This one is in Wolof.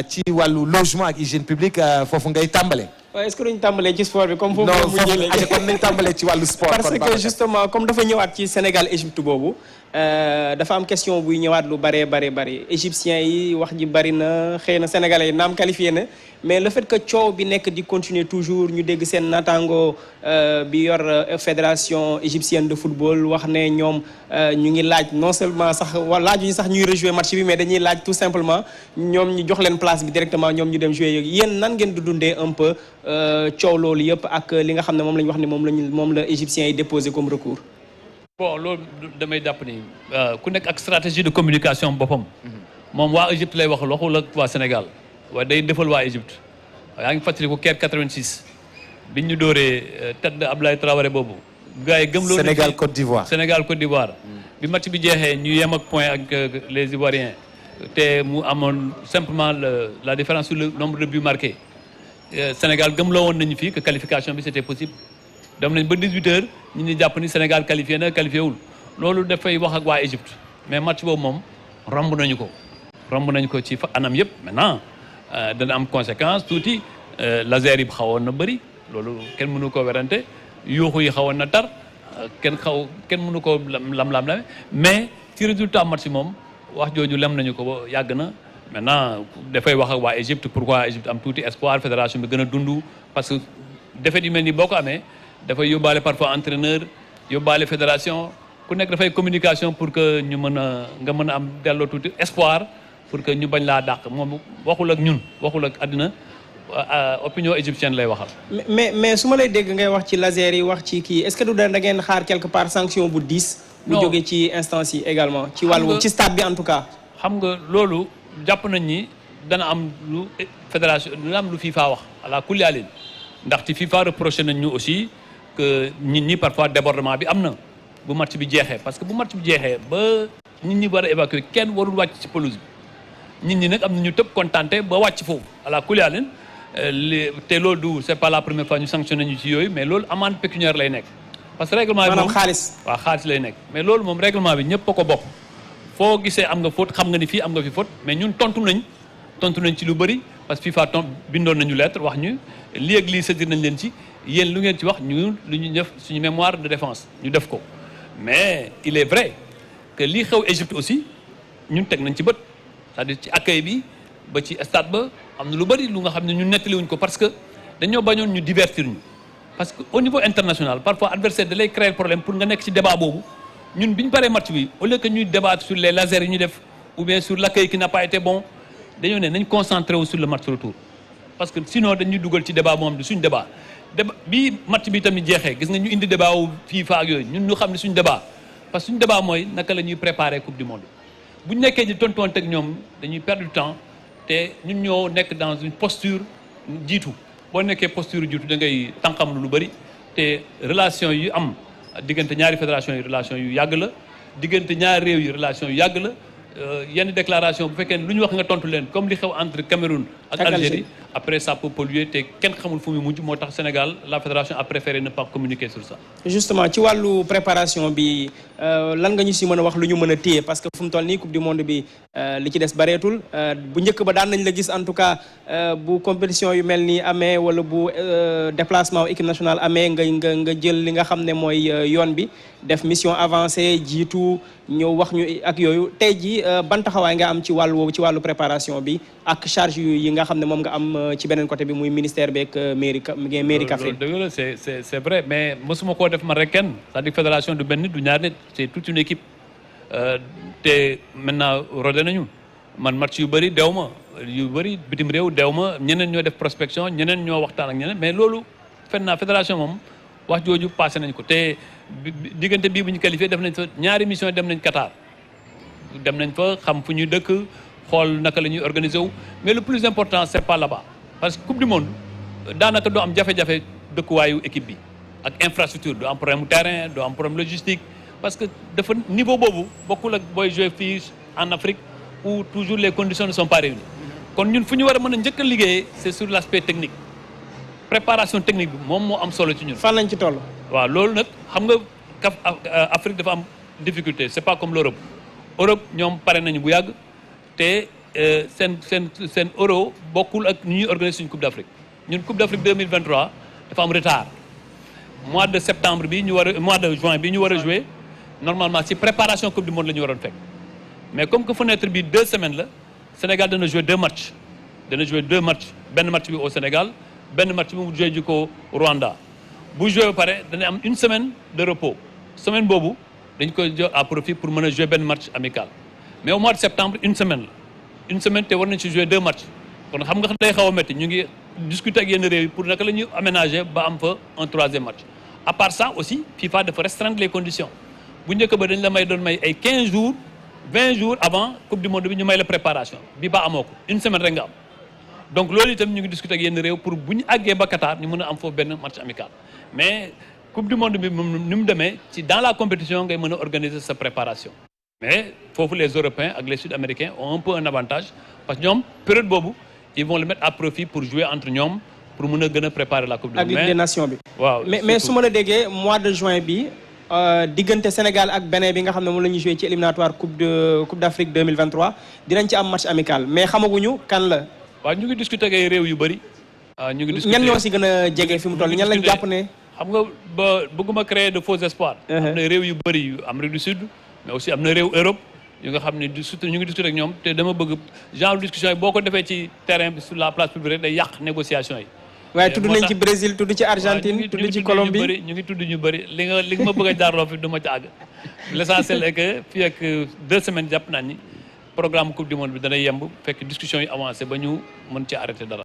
ci wàllu logement ak hygiène publique foofu ngay tàmbale. waaw est-ce que duñ tàmbalee ci sport bi comme foofu non foofu kon nañ tàmbalee ci wàllu sport. parce que justement comme dafa ñëwaat ci Sénégal Égypte boobu dafa am question buy ñëwaat lu bëree bëri égyptiens yi wax ji bëri na xëy na sénégalais yi naam qualifié na mais le fait que coow bi nekk di continuer toujours ñu dégg seen naataango bi yor fédération égyptienne de football wax ne ñoom ñu ngi laaj non seulement sax laaju ñu sax ñuy rejouer match bi mais dañuy laaj tout simplement ñoom ñu jox leen place bi directement ñoom ñu dem jouer yéen nan ngeen di dundee un peu coow loolu yëpp ak li nga xam ne moom la ñu wax ne moom la égyptiens yi déposé comme recours. bon loolu damay jàpp ni ku nekk ak stratégie de communication boppam. moom waa Égypte lay waxul ak waa Sénégal waaye day defal waa Égypte yaa ngi fàttaliku Caire 86 biñ ñu dooree tête de Abdoulaye Traoré boobu. gars yi gëm loolu Sénégal Côte d'Ivoire Sénégal Côte d'Ivoire. bi match bi jeexee ñu yem ak point ak les Ivoiriens te mu amoon simplement la différence sur le nombre de buts marqués Sénégal gëm loo woon nañu fii que qualification bi c'était possible. dem nañ ba 18h ñu ni jàpp ni Sénégal qualifié na qualifié wul loolu dafay wax ak waa Égypte mais match boobu moom romb nañu ko ci anam yëpp maintenant dana am conséquence tuuti laser yi xawoon na bëri loolu kenn mënu ko werante yuuxu yi xawoon na tar kenn mënu ko lam-lam mais ci résultat match moom wax jooju lem nañu ko yàgg na maintenant dafay wax ak waa Égypte pourquoi Égypte am tuuti espoir fédération bi gën a dund parce que défaite yu mel ni boo ko amee dafay yóbbaale parfois entraîneur yóbbaale fédération ku nekk dafay communication pour que ñu nga mën a am delloo tuuti espoir pour que ñu bañ laa dàq moom waxul ak ñun waxul ak àddina opinion égyptienne lay waxal. mais su ma lay dégg ngay wax ci laser yi wax ci kii est-ce que du da ngeen xaar quelque part sanction bu 10. bu jógee ci instance yi également. ci wàllu ci stade bi en tout cas. xam nga loolu jàpp nañ ni dana am lu fédération dana am lu FIFA wax ala kulli alin ndax ci FIFA reproché nañ ñu aussi. que nit ñi parfois débordement bi am na bu match bi jeexee parce que bu match bi jeexee ba nit ñi war a évacuer kenn warul wàcc ci pelouse bi nit ñi nag am na ñu tëb contenté ba wàcc foofu ala kuliyaalin te loolu du c'est pas la première fois ñu sanctionné ñu ci yooyu mais loolu amende pécuniaire lay nekk parce que règlement bi moom maanaam xaalis waaw xaalis lay nekk mais loolu moom règlement bi ñëpp a ko bokk foo gisee am nga faute xam nga ni fii am nga fi faute mais ñun tontu nañ ci lu bëri parce que FIFA bindoon nañu lettre wax ñu lii ak lii saisir nañ leen ci yéen lu ngeen ci wax lu ñu def suñu mémoire de défense ñu def ko mais il est vrai que lii xew Égypte aussi ñun teg nañ ci bët c'est-à-dire ci accueil bi ba ci stade ba am na lu bëri lu nga xam ne ñun nettaliwuñ ko parce que dañoo bañoon ñu divertir ñu parce que au niveau international parfois adversaire da lay créer problème pour nga nekk ci débat boobu ñun bi ñu paree match bi au lieu que ñuy débattre sur les lasers yi ñu def ou bien sur l'accueil qui n'a pas été bon dañoo ne nañ concentré wu sur le match retour parce que sinon dañuy dugal ci débat moom di suñ débat bi match bi tamit jeexee gis nga ñu indi débat wu FIFA ak yooyu ñun ñu xam ne suñu débat parce que suñu débat mooy naka la ñuy préparer coupe du monde bu ñu nekkee di tontonte ak ñoom dañuy perdre du temps te ñun ñoo nekk dans une posture jiitu boo nekkee posture jiitu da ngay tànqam lu bëri te relation yu am diggante ñaari fédération yi relation yu yàgg la diggante ñaari réew yi relation yu yàgg la yenn déclaration bu fekkee ne lu ñu wax nga tontu leen comme li xew entre Cameroun ak Algérie après ça peut polluer te kenn xamul fu mu mujj moo tax Sénégal la fédération a préféré ne pas communiquer sur ça. justement ci wàllu préparation bi lan nga ñu si mën a wax lu ñu mën a téye parce que fu mu toll nii coupe du monde bi li ci des bareetul bu njëkk ba daan nañ la gis en tout cas bu compétition yu mel nii amee wala bu déplacement équipe nationale amee nga jël li nga xam ne mooy yoon bi def mission avancée jiitu ñëw wax ñu ak yooyu tey ji ban taxawaay nga am ci wàllu woowu ci wàllu préparation bi ak charge yi nga xam ne moom nga am ci beneen côté bi muy ministère beeg mairie Kaffrine. dëgg la c'est vrai mais mosuma koo def man rek kenn c'est-à-dire fédération du benn nit du ñaar nit c'est toute une équipe te maintenant rodé nañu man match yu bëri dew ma yu bëri bitim réew dew ma ñeneen ñoo def prospection ñeneen ñoo waxtaan ak ñeneen mais loolu fédération moom wax jooju passé nañ ko te diggante bii bu ñu qualifié def nañ fa ñaari mission dem nañ Qatar dem nañ fa xam fu ñuy dëkk xool naka la ñuy organiser wu mais le plus important c'est pas là-bas parce que coupe du monde daanaka doo am jafe-jafe dëkkuwaayu équipe bi ak infrastructure doo am problème terrain doo am problème logistique parce que dafa niveau boobu bokkul ak booy jouer fii en Afrique où toujours les conditions ne sont pas réunies kon ñun fu ñu war a mën a njëkk a liggéeyee c'est sur l'aspect technique préparation technique bi moom moo am solo ci ñun. fan lañ ci toll. waaw loolu nag xam nga Afrique dafa am difficulté c'est pas comme l'Europe ñoom pare nañu bu yàgg te seen euro bokkul ak ni ñuy organiser suñu Coupe d'Afrique ñun Coupe d'Afrique 2023 dafa am retard mois de septembre bi mois de juin bi ñu war a jouer normalement si préparation Coupe du Monde la ñu waroon fekk mais comme que fenêtre bi 2 semaines la Sénégal dana jouer 2 matchs benn match bi au Sénégal benn match bi mu jouer ji ko Rwanda bu jouer ba pare dana am 1 semaine de repos semaine boobu dañ ko jox à profit pour mën a jouer benn match amical mais au mois de septembre 1 semaine la 1 semaine te war nañ ci jouer 2 matchs kon xam nga day xaw a métti ñu ngi discuter ak yenn réew yi pour naka la ñuy aménager ba am fa un 3e match à part ça aussi FIFA dafa restreindre les conditions bu njëkk ba dañ la doon may ay 15 jours 20 jours avant coupe du monde bi ñu may la préparation bi ba amoo ko 1 semaine rek nga am donc loolu itam ñu ngi discuter ak yenn réew pour bu ñu àggee ba Qatar ñu mën a am foofu benn match amical mais coupe du monde bi moom ni mu demee ci dans la compétition ngay mën a organiser sa préparation mais foofu les Européens ak les Sud-Américains ont un peu un avantage parce que ñoom période boobu ils vont le mettre à profit pour jouer entre ñoom pour mën a gën a préparer la coupe du monde. ak Ligue des Nations bi. waaw mais su ma la déggee mois de juin bi diggante Sénégal ak Bénin bi nga xam ne moom la ñuy joué ci éliminatoire coupe d'Afrique 2023 dinañ ci am match amical mais xamaguñu kan la. waaw ñu ngi discuter ak ay réew yu bëri. ñu ngi discuter ñan ñoo si gën a jege fi mu toll ñan lañ jàpp ne. xam nga ba bëgguma créer de faux espoirs. am na réew yu bëri yu Amérique du Sud mais aussi am na réew Europe yu nga xam ne surtout ñu ngi discuter ak ñoom te dama bëgg genre discussion yi boo ko defee ci terrain bi sur la place publique day yàq négociation yi. waaye tudd nañ ci Brésil tudd ci Argentine tudd ci Colombie ñu ngi tudd ñu bëri li nga ma bëgg a jaarloo fi du ma ci àgg l'essentiel est que fii ak 2 semaines jàpp naa ni programme coupe du monde bi dana yemb fekk discussion yi avancé ba ñu mën ci arrêté dara